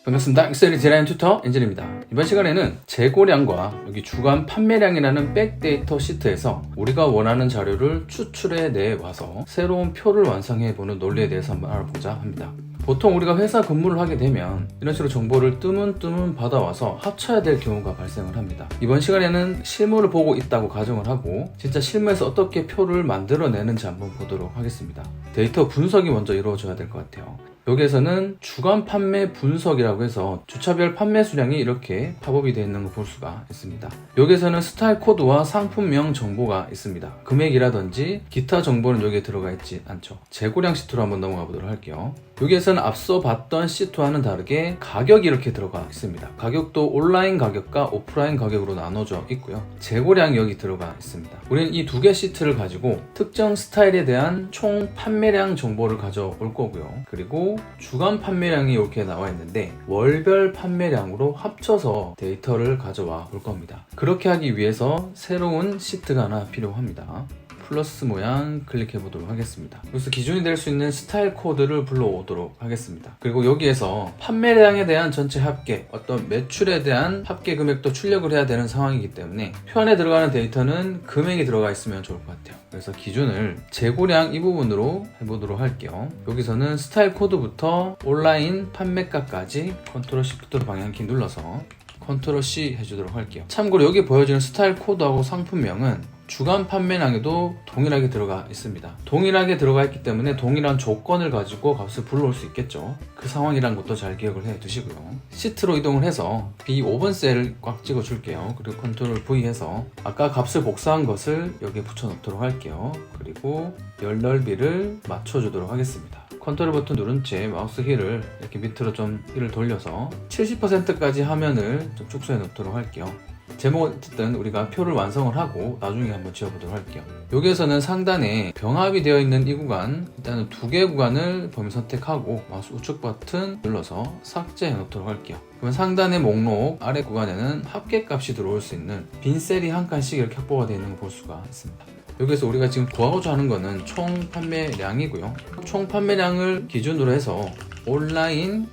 반갑습니다. 엑셀 디자인 튜터 엔진입니다. 이번 시간에는 재고량과 여기 주간 판매량이라는 백데이터 시트에서 우리가 원하는 자료를 추출해 내와서 새로운 표를 완성해보는 논리에 대해서 한번 알아보자 합니다. 보통 우리가 회사 근무를 하게 되면 이런 식으로 정보를 뜨문뜨문 받아와서 합쳐야 될 경우가 발생을 합니다. 이번 시간에는 실무를 보고 있다고 가정을 하고 진짜 실무에서 어떻게 표를 만들어내는지 한번 보도록 하겠습니다. 데이터 분석이 먼저 이루어져야 될 것 같아요. 여기에서는 주간 판매 분석이라고 해서 주차별 판매 수량이 이렇게 팝업이 되어 있는 걸 볼 수가 있습니다. 여기에서는 스타일 코드와 상품명 정보가 있습니다. 금액이라든지 기타 정보는 여기에 들어가 있지 않죠. 재고량 시트로 한번 넘어가 보도록 할게요. 여기에서는 앞서 봤던 시트와는 다르게 가격이 이렇게 들어가 있습니다. 가격도 온라인 가격과 오프라인 가격으로 나눠져 있고요. 재고량이 여기 들어가 있습니다. 우리는 이 두 개 시트를 가지고 특정 스타일에 대한 총 판매량 정보를 가져올 거고요. 그리고 주간 판매량이 이렇게 나와 있는데 월별 판매량으로 합쳐서 데이터를 가져와 볼 겁니다. 그렇게 하기 위해서 새로운 시트가 하나 필요합니다. 플러스 모양 클릭해 보도록 하겠습니다. 그래서 기준이 될 수 있는 스타일 코드를 불러오도록 하겠습니다. 그리고 여기에서 판매량에 대한 전체 합계, 어떤 매출에 대한 합계 금액도 출력을 해야 되는 상황이기 때문에 표 안에 들어가는 데이터는 금액이 들어가 있으면 좋을 것 같아요. 그래서 기준을 재고량 이 부분으로 해보도록 할게요. 여기서는 스타일 코드부터 온라인 판매가까지 컨트롤 시프트로 방향키 눌러서 컨트롤 C 해주도록 할게요. 참고로 여기 보여지는 스타일 코드하고 상품명은 주간 판매량에도 동일하게 들어가 있습니다. 동일하게 들어가 있기 때문에 동일한 조건을 가지고 값을 불러올 수 있겠죠. 그 상황이란 것도 잘 기억을 해 두시고요. 시트로 이동을 해서 B5번 셀을 꽉 찍어 줄게요. 그리고 컨트롤 V 해서 아까 값을 복사한 것을 여기에 붙여 놓도록 할게요. 그리고 열 넓이를 맞춰 주도록 하겠습니다. 컨트롤 버튼 누른 채 마우스 휠을 이렇게 밑으로 좀 휠을 돌려서 70%까지 화면을 좀 축소해 놓도록 할게요. 제목은 어쨌든 우리가 표를 완성을 하고 나중에 한번 지워보도록 할게요. 여기에서는 상단에 병합이 되어 있는 이 구간, 일단은 두 개 구간을 범위 선택하고 마우스 우측 버튼 눌러서 삭제해 놓도록 할게요. 그러면 상단의 목록 아래 구간에는 합계값이 들어올 수 있는 빈 셀이 한 칸씩 이렇게 확보가 되어 있는 걸 볼 수가 있습니다. 여기서 우리가 지금 구하고자 하는 거는 총 판매량이고요. 총 판매량을 기준으로 해서 온라인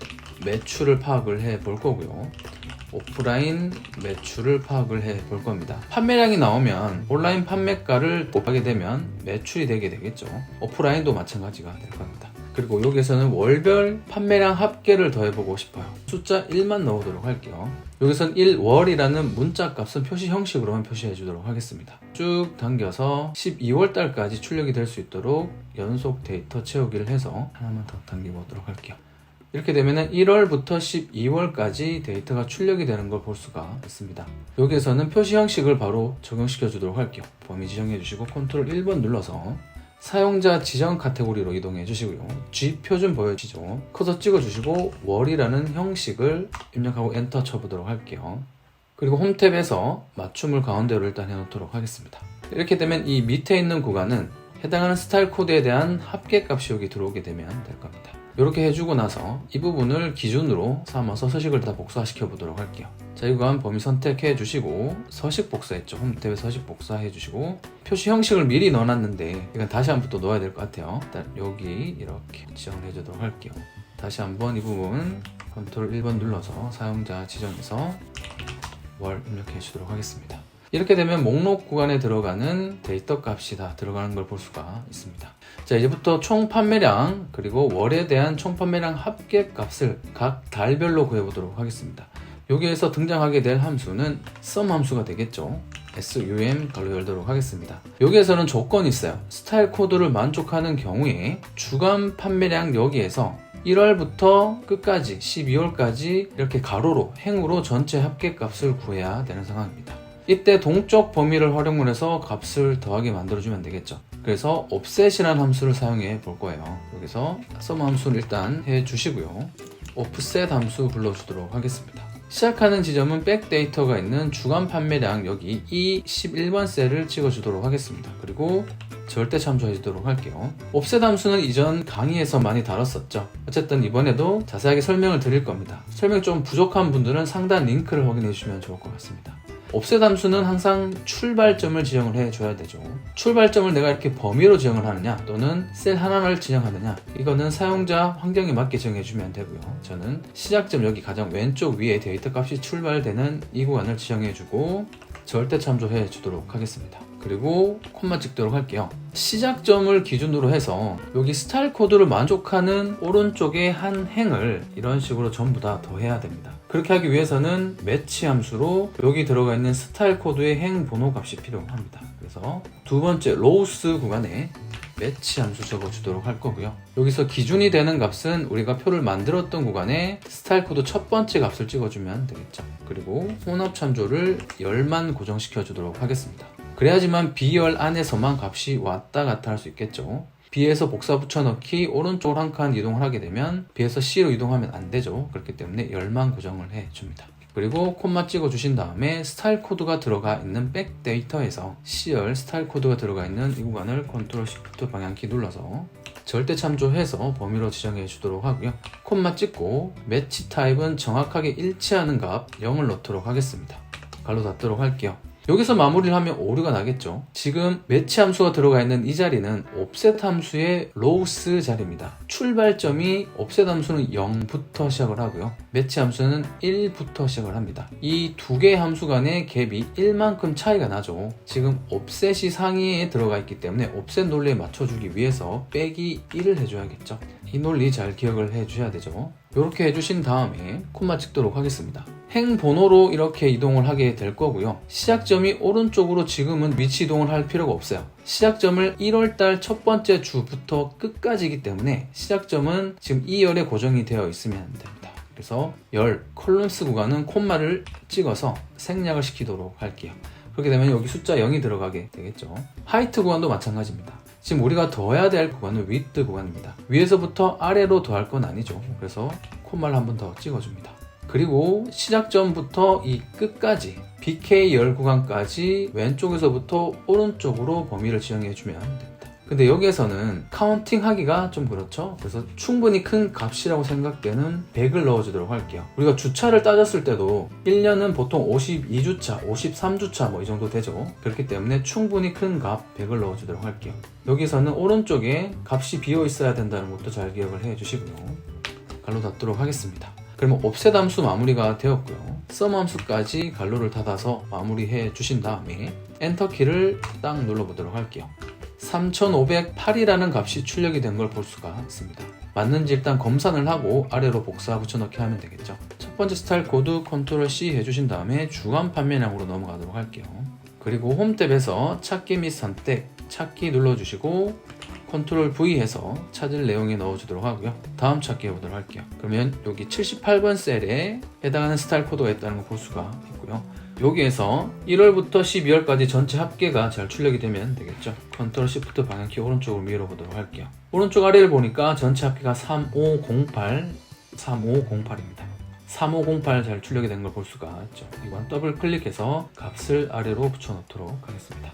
매출을 파악을 해 볼 거고요. 오프라인 매출을 파악을 해 볼 겁니다. 판매량이 나오면 온라인 판매가를 곱하게 되면 매출이 되게 되겠죠. 오프라인도 마찬가지가 될 겁니다. 그리고 여기서는 월별 판매량 합계를 더해보고 싶어요. 숫자 1만 넣어보도록 할게요. 여기선 1월이라는 문자 값은 표시 형식으로만 표시해 주도록 하겠습니다. 쭉 당겨서 12월 달까지 출력이 될 수 있도록 연속 데이터 채우기를 해서 하나만 더 당겨보도록 할게요. 이렇게 되면 1월부터 12월까지 데이터가 출력이 되는 걸 볼 수가 있습니다. 여기에서는 표시 형식을 바로 적용시켜 주도록 할게요. 범위 지정해 주시고 컨트롤 1번 눌러서 사용자 지정 카테고리로 이동해 주시고요. G표준 보여지죠? 커서 찍어 주시고 월이라는 형식을 입력하고 엔터 쳐보도록 할게요. 그리고 홈 탭에서 맞춤을 가운데로 일단 해놓도록 하겠습니다. 이렇게 되면 이 밑에 있는 구간은 해당하는 스타일 코드에 대한 합계값이 여기 들어오게 되면 될 겁니다. 이렇게 해주고 나서 이 부분을 기준으로 삼아서 서식을 다 복사시켜 보도록 할게요. 자, 이 구간 범위 선택해 주시고 서식 복사했죠. 홈탭에 서식 복사해 주시고 표시 형식을 미리 넣어놨는데 이건 다시 한번 또 넣어야 될 것 같아요. 일단 여기 이렇게 지정을 해주도록 할게요. 다시 한번 이 부분 컨트롤 1번 눌러서 사용자 지정해서 월 입력해 주도록 하겠습니다. 이렇게 되면 목록 구간에 들어가는 데이터 값이 다 들어가는 걸 볼 수가 있습니다. 자, 이제부터 총 판매량 그리고 월에 대한 총 판매량 합계 값을 각 달별로 구해보도록 하겠습니다. 여기에서 등장하게 될 함수는 sum 함수가 되겠죠. sum 걸로 열도록 하겠습니다. 여기에서는 조건이 있어요. 스타일 코드를 만족하는 경우에 주간 판매량 여기에서 1월부터 끝까지 12월까지 이렇게 가로로 행으로 전체 합계 값을 구해야 되는 상황입니다. 이때 동적 범위를 활용을 해서 값을 더하게 만들어주면 되겠죠. 그래서 offset이라는 함수를 사용해 볼 거예요. 여기서 sum 함수를 일단 해주시고요. offset 함수 불러주도록 하겠습니다. 시작하는 지점은 백데이터가 있는 주간 판매량 여기 이 11번 셀을 찍어주도록 하겠습니다. 그리고 절대 참조해 주도록 할게요. offset 함수는 이전 강의에서 많이 다뤘었죠. 어쨌든 이번에도 자세하게 설명을 드릴 겁니다. 설명이 좀 부족한 분들은 상단 링크를 확인해 주시면 좋을 것 같습니다. 옵셋 함수는 항상 출발점을 지정을 해줘야 되죠. 출발점을 내가 이렇게 범위로 지정을 하느냐 또는 셀 하나를 지정하느냐, 이거는 사용자 환경에 맞게 정해주면 되고요. 저는 시작점 여기 가장 왼쪽 위에 데이터 값이 출발되는 이 구간을 지정해주고 절대 참조해 주도록 하겠습니다. 그리고 콤마 찍도록 할게요. 시작점을 기준으로 해서 여기 스타일 코드를 만족하는 오른쪽에 한 행을 이런 식으로 전부 다 더해야 됩니다. 그렇게 하기 위해서는 매치 함수로 여기 들어가 있는 스타일 코드의 행 번호 값이 필요합니다. 그래서 두 번째 로우스 구간에 매치 함수 적어주도록 할 거고요. 여기서 기준이 되는 값은 우리가 표를 만들었던 구간에 스타일 코드 첫 번째 값을 찍어주면 되겠죠. 그리고 혼합 참조를 열만 고정시켜 주도록 하겠습니다. 그래야지만 B열 안에서만 값이 왔다 갔다 할 수 있겠죠. B에서 복사 붙여넣기 오른쪽으로 한 칸 이동을 하게 되면 B에서 C로 이동하면 안 되죠. 그렇기 때문에 열만 고정을 해줍니다. 그리고 콤마 찍어 주신 다음에 스타일 코드가 들어가 있는 백 데이터에서 C열 스타일 코드가 들어가 있는 이 구간을 컨트롤 시프트 방향키 눌러서 절대 참조해서 범위로 지정해 주도록 하고요. 콤마 찍고 매치 타입은 정확하게 일치하는 값 0을 넣도록 하겠습니다. 갈로 닫도록 할게요. 여기서 마무리를 하면 오류가 나겠죠. 지금 매치 함수가 들어가 있는 이 자리는 옵셋 함수의 로우스 자리입니다. 출발점이 옵셋 함수는 0부터 시작을 하고요. 매치 함수는 1부터 시작을 합니다. 이 두 개의 함수 간의 갭이 1만큼 차이가 나죠. 지금 옵셋이 상위에 들어가 있기 때문에 옵셋 논리에 맞춰주기 위해서 빼기 1을 해줘야겠죠. 이 논리 잘 기억을 해주셔야 되죠. 이렇게 해주신 다음에 콤마 찍도록 하겠습니다. 행 번호로 이렇게 이동을 하게 될 거고요. 시작점이 오른쪽으로 지금은 위치 이동을 할 필요가 없어요. 시작점을 1월달 첫 번째 주부터 끝까지이기 때문에 시작점은 지금 2열에 고정이 되어 있으면 됩니다. 그래서 열 컬럼스 구간은 콤마를 찍어서 생략을 시키도록 할게요. 그렇게 되면 여기 숫자 0이 들어가게 되겠죠. 하이트 구간도 마찬가지입니다. 지금 우리가 더해야 될 구간은 width 구간입니다. 위에서부터 아래로 더할 건 아니죠. 그래서 콤마를 한 번 더 찍어줍니다. 그리고 시작점부터 이 끝까지 BK 열 구간까지 왼쪽에서부터 오른쪽으로 범위를 지정해주면 됩니다. 근데 여기에서는 카운팅 하기가 좀 그렇죠. 그래서 충분히 큰 값이라고 생각되는 100을 넣어주도록 할게요. 우리가 주차를 따졌을 때도 1년은 보통 52주차, 53주차 뭐 이 정도 되죠. 그렇기 때문에 충분히 큰 값 100을 넣어주도록 할게요. 여기서는 오른쪽에 값이 비어 있어야 된다는 것도 잘 기억을 해주시고요. 갈로 닫도록 하겠습니다. 그러면 옵셋 함수 마무리가 되었고요. 썸 함수까지 갈로를 닫아서 마무리해 주신 다음에 엔터 키를 딱 눌러보도록 할게요. 3508이라는 값이 출력이 된 걸 볼 수가 있습니다. 맞는지 일단 검산을 하고 아래로 복사 붙여넣기 하면 되겠죠. 첫 번째 스타일 코드 컨트롤 C 해주신 다음에 주간 판매량으로 넘어가도록 할게요. 그리고 홈 탭에서 찾기 및 선택, 찾기 눌러주시고 컨트롤 V 해서 찾을 내용에 넣어주도록 하고요. 다음 찾기 해보도록 할게요. 그러면 여기 78번 셀에 해당하는 스타일 코드가 있다는 걸 볼 수가 있고요. 여기에서 1월부터 12월까지 전체 합계가 잘 출력이 되면 되겠죠. 컨트롤 시프트 방향키 오른쪽으로 밀어보도록 할게요. 오른쪽 아래를 보니까 전체 합계가 3508입니다. 3508 잘 출력이 된 걸 볼 수가 있죠. 이건 더블 클릭해서 값을 아래로 붙여놓도록 하겠습니다.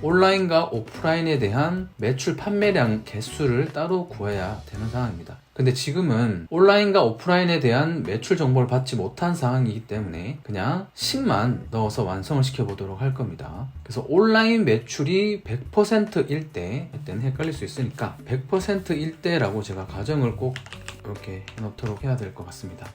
온라인과 오프라인에 대한 매출 판매량 개수를 따로 구해야 되는 상황입니다. 근데 지금은 온라인과 오프라인에 대한 매출 정보를 받지 못한 상황이기 때문에 그냥 10만 넣어서 완성을 시켜보도록 할 겁니다. 그래서 온라인 매출이 100%일 때, 이때는 헷갈릴 수 있으니까 100%일 때라고 제가 가정을 꼭 이렇게 해놓도록 해야 될 것 같습니다.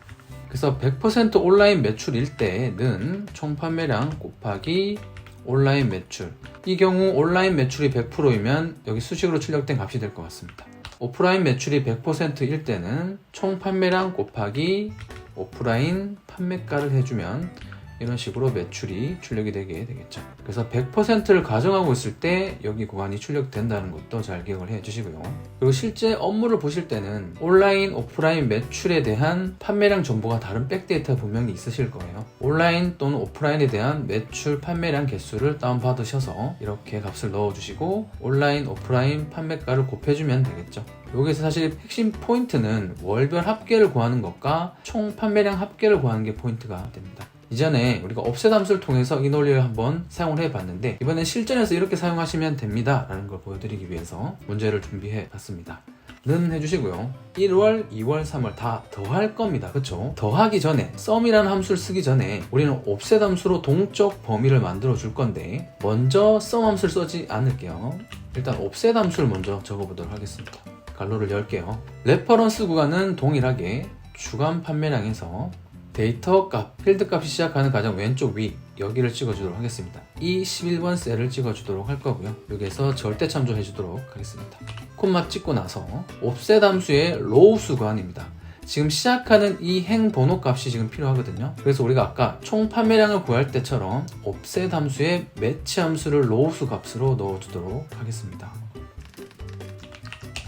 그래서 100% 온라인 매출일 때는 총 판매량 곱하기 온라인 매출, 이 경우 온라인 매출이 100%이면 여기 수식으로 출력된 값이 될 것 같습니다. 오프라인 매출이 100%일 때는 총 판매량 곱하기 오프라인 판매가를 해주면 이런 식으로 매출이 출력이 되게 되겠죠. 그래서 100%를 가정하고 있을 때 여기 구간이 출력된다는 것도 잘 기억을 해 주시고요. 그리고 실제 업무를 보실 때는 온라인, 오프라인 매출에 대한 판매량 정보가 다른 백데이터가 분명히 있으실 거예요. 온라인 또는 오프라인에 대한 매출 판매량 개수를 다운받으셔서 이렇게 값을 넣어주시고 온라인, 오프라인 판매가를 곱해주면 되겠죠. 여기서 사실 핵심 포인트는 월별 합계를 구하는 것과 총 판매량 합계를 구하는 게 포인트가 됩니다. 이전에 우리가 옵셋 함수를 통해서 이 논리를 한번 사용을 해봤는데 이번엔 실전에서 이렇게 사용하시면 됩니다 라는 걸 보여드리기 위해서 문제를 준비해 봤습니다. 는 해주시고요. 1월, 2월, 3월 다 더할 겁니다. 그쵸? 더하기 전에 썸이라는 함수를 쓰기 전에 우리는 옵셋 함수로 동적 범위를 만들어 줄 건데 먼저 썸 함수를 쓰지 않을게요. 일단 옵셋 함수를 먼저 적어보도록 하겠습니다. 괄호를 열게요. 레퍼런스 구간은 동일하게 주간 판매량에서 데이터 값, 필드 값이 시작하는 가장 왼쪽 위 여기를 찍어주도록 하겠습니다. 이 11번 셀을 찍어주도록 할 거고요. 여기에서 절대 참조해 주도록 하겠습니다. 콤마 찍고 나서 옵셋 함수의 로우스 구간입니다. 지금 시작하는 이 행 번호 값이 지금 필요하거든요. 그래서 우리가 아까 총 판매량을 구할 때처럼 옵셋 함수의 매치 함수를 로우스 값으로 넣어주도록 하겠습니다.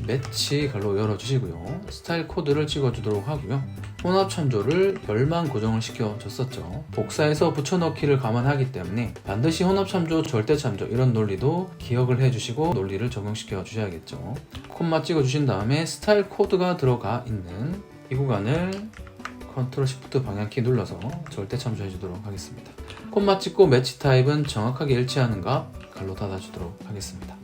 매치 괄호 열어주시고요. 스타일 코드를 찍어주도록 하고요. 혼합 참조를 열만 고정을 시켜줬었죠. 복사해서 붙여넣기를 감안하기 때문에 반드시 혼합 참조, 절대 참조 이런 논리도 기억을 해주시고 논리를 적용시켜 주셔야겠죠. 콤마 찍어주신 다음에 스타일 코드가 들어가 있는 이 구간을 컨트롤 시프트 방향키 눌러서 절대 참조해 주도록 하겠습니다. 콤마 찍고 매치 타입은 정확하게 일치하는 값 괄호 닫아주도록 하겠습니다.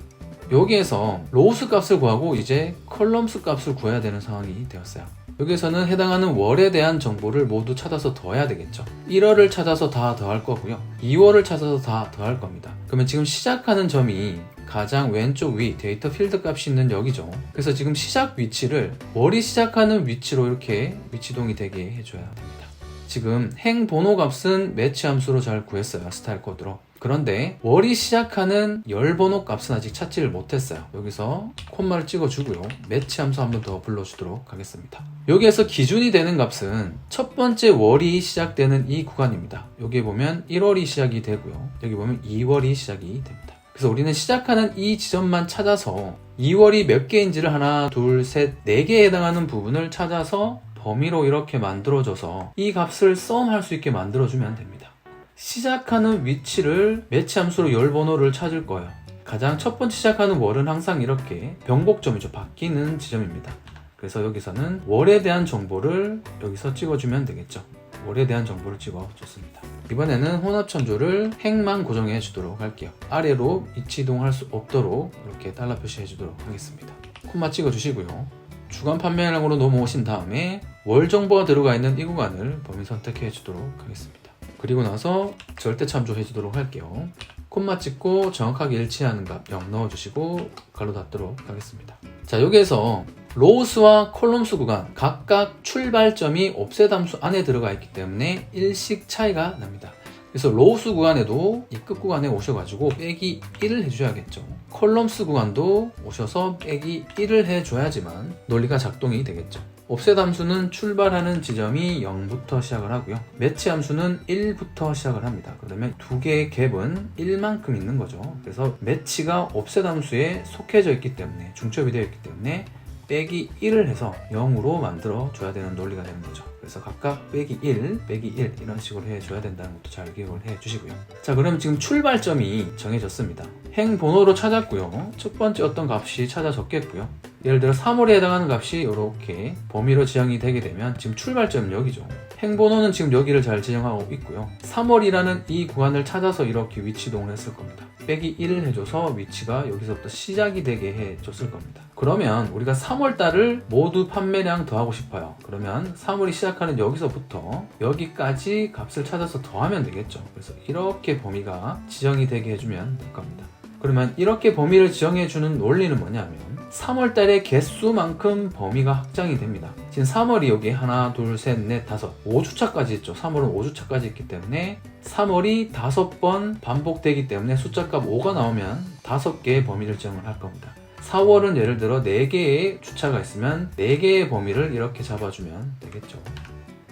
여기에서 로우스 값을 구하고 이제 컬럼스 값을 구해야 되는 상황이 되었어요. 여기에서는 해당하는 월에 대한 정보를 모두 찾아서 더해야 되겠죠. 1월을 찾아서 다 더할 거고요. 2월을 찾아서 다 더할 겁니다. 그러면 지금 시작하는 점이 가장 왼쪽 위 데이터 필드 값이 있는 여기죠. 그래서 지금 시작 위치를 월이 시작하는 위치로 이렇게 위치동이 되게 해줘야 됩니다. 지금 행 번호 값은 매치 함수로 잘 구했어요. 스타일 코드로. 그런데 월이 시작하는 열 번호 값은 아직 찾지를 못했어요. 여기서 콤마를 찍어주고요. 매치 함수 한 번 더 불러주도록 하겠습니다. 여기에서 기준이 되는 값은 첫 번째 월이 시작되는 이 구간입니다. 여기 보면 1월이 시작이 되고요. 여기 보면 2월이 시작이 됩니다. 그래서 우리는 시작하는 이 지점만 찾아서 2월이 몇 개인지를 하나, 둘, 셋, 4개에 해당하는 부분을 찾아서 범위로 이렇게 만들어줘서 이 값을 썸할 수 있게 만들어주면 됩니다. 시작하는 위치를 매치 함수로 열 번호를 찾을 거예요. 가장 첫 번째 시작하는 월은 항상 이렇게 변곡점이죠. 바뀌는 지점입니다. 그래서 여기서는 월에 대한 정보를 여기서 찍어주면 되겠죠. 월에 대한 정보를 찍어줬습니다. 이번에는 혼합 참조를 행만 고정해 주도록 할게요. 아래로 위치이동할 수 없도록 이렇게 달러 표시해 주도록 하겠습니다. 콤마 찍어 주시고요. 주간 판매량으로 넘어오신 다음에 월 정보가 들어가 있는 이 구간을 범위 선택해 주도록 하겠습니다. 그리고 나서 절대 참조해 주도록 할게요. 콤마 찍고 정확하게 일치하는 값 0 넣어주시고 괄호 닫도록 하겠습니다. 자, 여기에서 로우스와 콜럼스 구간 각각 출발점이 옵셋 함수 안에 들어가 있기 때문에 일식 차이가 납니다. 그래서 로우스 구간에도 이 끝 구간에 오셔가지고 빼기 1을 해줘야겠죠. 콜럼스 구간도 오셔서 빼기 1을 해줘야지만 논리가 작동이 되겠죠. 옵셋 함수는 출발하는 지점이 0부터 시작을 하고요. 매치 함수는 1부터 시작을 합니다. 그러면 두 개의 갭은 1만큼 있는 거죠. 그래서 매치가 옵셋 함수에 속해져 있기 때문에 중첩이 되어 있기 때문에 빼기 1을 해서 0으로 만들어 줘야 되는 논리가 되는 거죠. 그래서 각각 빼기 1, 빼기 1 이런 식으로 해줘야 된다는 것도 잘 기억을 해주시고요. 자, 그럼 지금 출발점이 정해졌습니다. 행 번호로 찾았고요. 첫 번째 어떤 값이 찾아졌겠고요. 예를 들어 3월에 해당하는 값이 이렇게 범위로 지정이 되게 되면 지금 출발점은 여기죠. 행 번호는 지금 여기를 잘 지정하고 있고요. 3월이라는 이 구간을 찾아서 이렇게 위치동을 했을 겁니다. 빼기 1을 해줘서 위치가 여기서부터 시작이 되게 해줬을 겁니다. 그러면 우리가 3월달을 모두 판매량 더하고 싶어요. 그러면 3월이 시작하는 여기서부터 여기까지 값을 찾아서 더하면 되겠죠. 그래서 이렇게 범위가 지정이 되게 해주면 될 겁니다. 그러면 이렇게 범위를 지정해주는 논리는 뭐냐면 3월달의 개수만큼 범위가 확장이 됩니다. 지금 3월이 여기 하나, 둘, 셋, 넷, 다섯 5주차까지 있죠. 3월은 5주차까지 있기 때문에 3월이 5번 반복되기 때문에 숫자값 5가 나오면 5개의 범위를 지정을 할 겁니다. 4월은 예를 들어 4개의 주차가 있으면 4개의 범위를 이렇게 잡아주면 되겠죠.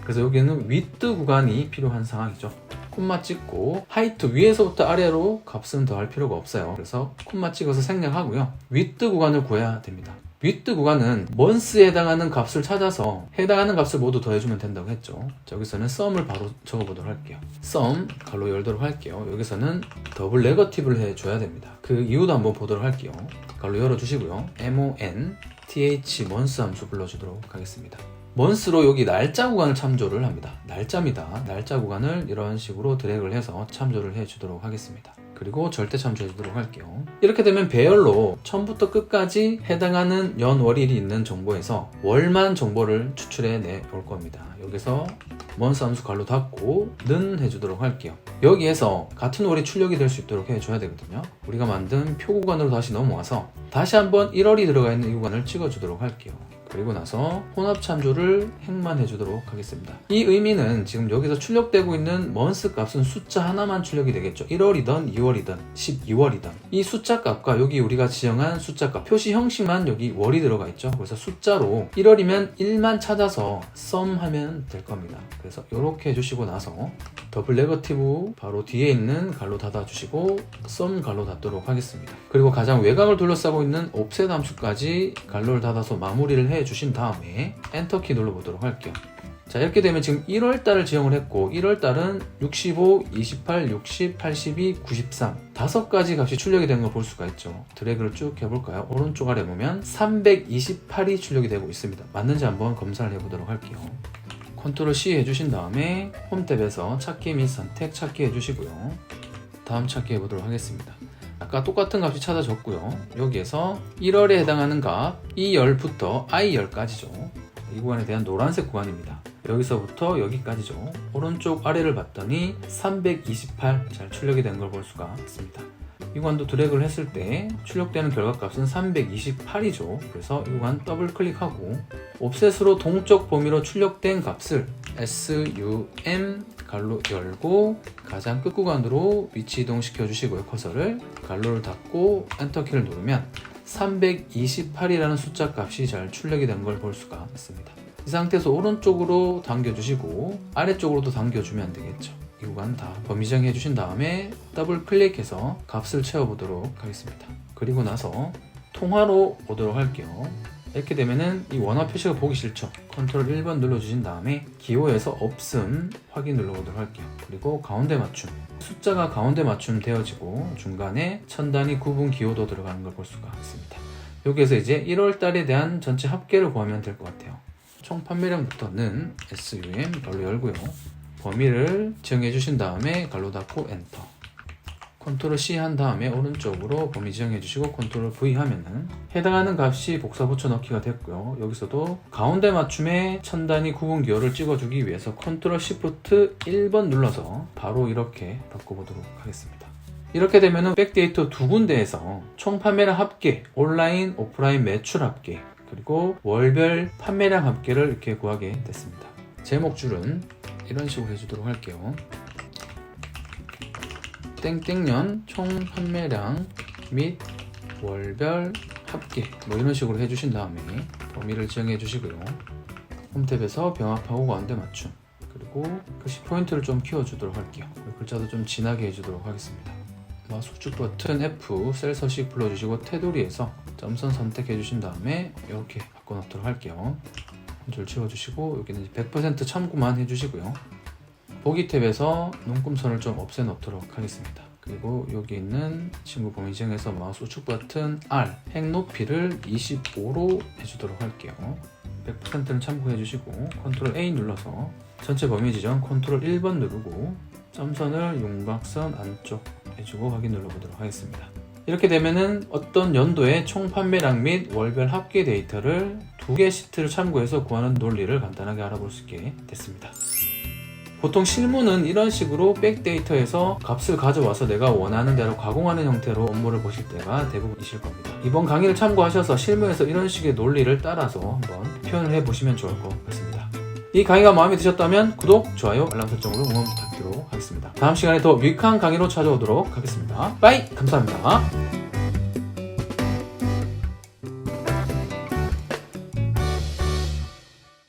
그래서 여기는 위드 구간이 필요한 상황이죠. 콤마 찍고 하이트 위에서부터 아래로 값은 더할 필요가 없어요. 그래서 콤마 찍어서 생략하고요. 위드 구간을 구해야 됩니다. 위드 구간은 먼스에 해당하는 값을 찾아서 해당하는 값을 모두 더해주면 된다고 했죠. 자, 여기서는 썸을 바로 적어보도록 할게요. 썸 괄호 열도록 할게요. 여기서는 더블 네거티브를 해줘야 됩니다. 그 이유도 한번 보도록 할게요. 괄호 열어주시고요. month 먼스 함수 불러주도록 하겠습니다. 먼스로 여기 날짜 구간을 참조를 합니다. 날짜입니다. 날짜 구간을 이런 식으로 드래그를 해서 참조를 해주도록 하겠습니다. 그리고 절대 참조해주도록 할게요. 이렇게 되면 배열로 처음부터 끝까지 해당하는 연, 월일이 있는 정보에서 월만 정보를 추출해 내올 겁니다. 여기서 먼스 함수 괄호 닫고 는 해주도록 할게요. 여기에서 같은 월이 출력이 될 수 있도록 해줘야 되거든요. 우리가 만든 표 구간으로 다시 넘어와서 다시 한번 1월이 들어가 있는 이 구간을 찍어주도록 할게요. 그리고 나서 혼합 참조를 행만 해주도록 하겠습니다. 이 의미는 지금 여기서 출력되고 있는 먼스 값은 숫자 하나만 출력이 되겠죠. 1월이든 2월이든 12월이든 이 숫자 값과 여기 우리가 지정한 숫자 값 표시 형식만 여기 월이 들어가 있죠. 그래서 숫자로 1월이면 1만 찾아서 sum 하면 될 겁니다. 그래서 이렇게 해주시고 나서 더블 네거티브 바로 뒤에 있는 괄호 닫아주시고 sum 괄호 닫도록 하겠습니다. 그리고 가장 외곽을 둘러싸고 있는 offset 함수까지 괄호를 닫아서 마무리를 해주신 다음에 엔터키 눌러보도록 할게요. 자, 이렇게 되면 지금 1월달을 지정을 했고 1월달은 65, 28, 60, 82, 93 5가지 값이 출력이 되는 걸 볼 수가 있죠. 드래그를 쭉 해볼까요? 오른쪽 아래 보면 328이 출력이 되고 있습니다. 맞는지 한번 검사를 해보도록 할게요. 컨트롤 C 해주신 다음에 홈 탭에서 찾기 및 선택 찾기 해주시고요. 다음 찾기 해보도록 하겠습니다. 아까 똑같은 값이 찾아졌고요. 여기에서 1월에 해당하는 값 E열부터 I열까지죠. 이 구간에 대한 노란색 구간입니다. 여기서부터 여기까지죠. 오른쪽 아래를 봤더니 328 잘 출력이 된 걸 볼 수가 있습니다. 이 구간도 드래그를 했을 때 출력되는 결과값은 328이죠. 그래서 이 구간 더블 클릭하고 옵셋으로 동적 범위로 출력된 값을 SUM 괄호 열고 가장 끝 구간으로 위치 이동시켜 주시고요. 커서를 괄호를 닫고 엔터키를 누르면 328이라는 숫자 값이 잘 출력이 된 걸 볼 수가 있습니다. 이 상태에서 오른쪽으로 당겨주시고 아래쪽으로도 당겨주면 되겠죠. 이 구간 다 범위 정해 주신 다음에 더블 클릭해서 값을 채워보도록 하겠습니다. 그리고 나서 통화로 오도록 할게요. 이렇게 되면은 이 원화 표시가 보기 싫죠. 컨트롤 1번 눌러주신 다음에 기호에서 없음 확인 눌러보도록 할게요. 그리고 가운데 맞춤 숫자가 가운데 맞춤 되어지고 중간에 천 단위 구분 기호도 들어가는 걸 볼 수가 있습니다. 여기에서 이제 1월 달에 대한 전체 합계를 구하면 될 것 같아요. 총 판매량부터는 SUM 괄호 열고요. 범위를 지정해 주신 다음에 괄호 닫고 엔터. 컨트롤 C 한 다음에 오른쪽으로 범위 지정해 주시고 컨트롤 V 하면은 해당하는 값이 복사 붙여 넣기가 됐고요. 여기서도 가운데 맞춤에 천 단위 구분 기호를 찍어주기 위해서 컨트롤 Shift 1번 눌러서 바로 이렇게 바꿔보도록 하겠습니다. 이렇게 되면은 백데이터 두 군데에서 총 판매량 합계, 온라인, 오프라인 매출 합계, 그리고 월별 판매량 합계를 이렇게 구하게 됐습니다. 제목줄은 이런 식으로 해주도록 할게요. 땡땡년 총 판매량 및 월별 합계 뭐 이런 식으로 해주신 다음에 범위를 지정해 주시고요. 홈탭에서 병합하고 가운데 맞춤 그리고 글씨 포인트를 좀 키워주도록 할게요. 글자도 좀 진하게 해주도록 하겠습니다. 수축 버튼 F 셀 서식 불러주시고 테두리에서 점선 선택해 주신 다음에 이렇게 바꿔놓도록 할게요. 한 줄 지워주시고 여기는 100% 참고만 해주시고요. 보기 탭에서 눈금선을 좀 없애 놓도록 하겠습니다. 그리고 여기 있는 친구 범위 지정해서 마우스 우측 버튼 R 행 높이를 25로 해주도록 할게요. 100%는 참고해 주시고 컨트롤 A 눌러서 전체 범위 지정 컨트롤 1번 누르고 점선을 윤곽선 안쪽 해주고 확인 눌러보도록 하겠습니다. 이렇게 되면은 어떤 연도의 총 판매량 및 월별 합계 데이터를 두 개 시트를 참고해서 구하는 논리를 간단하게 알아볼 수 있게 됐습니다. 보통 실무는 이런 식으로 백데이터에서 값을 가져와서 내가 원하는 대로 가공하는 형태로 업무를 보실 때가 대부분이실 겁니다. 이번 강의를 참고하셔서 실무에서 이런 식의 논리를 따라서 한번 표현을 해보시면 좋을 것 같습니다. 이 강의가 마음에 드셨다면 구독, 좋아요, 알람 설정으로 응원 부탁드리도록 하겠습니다. 다음 시간에 더 유익한 강의로 찾아오도록 하겠습니다. 빠이! 감사합니다.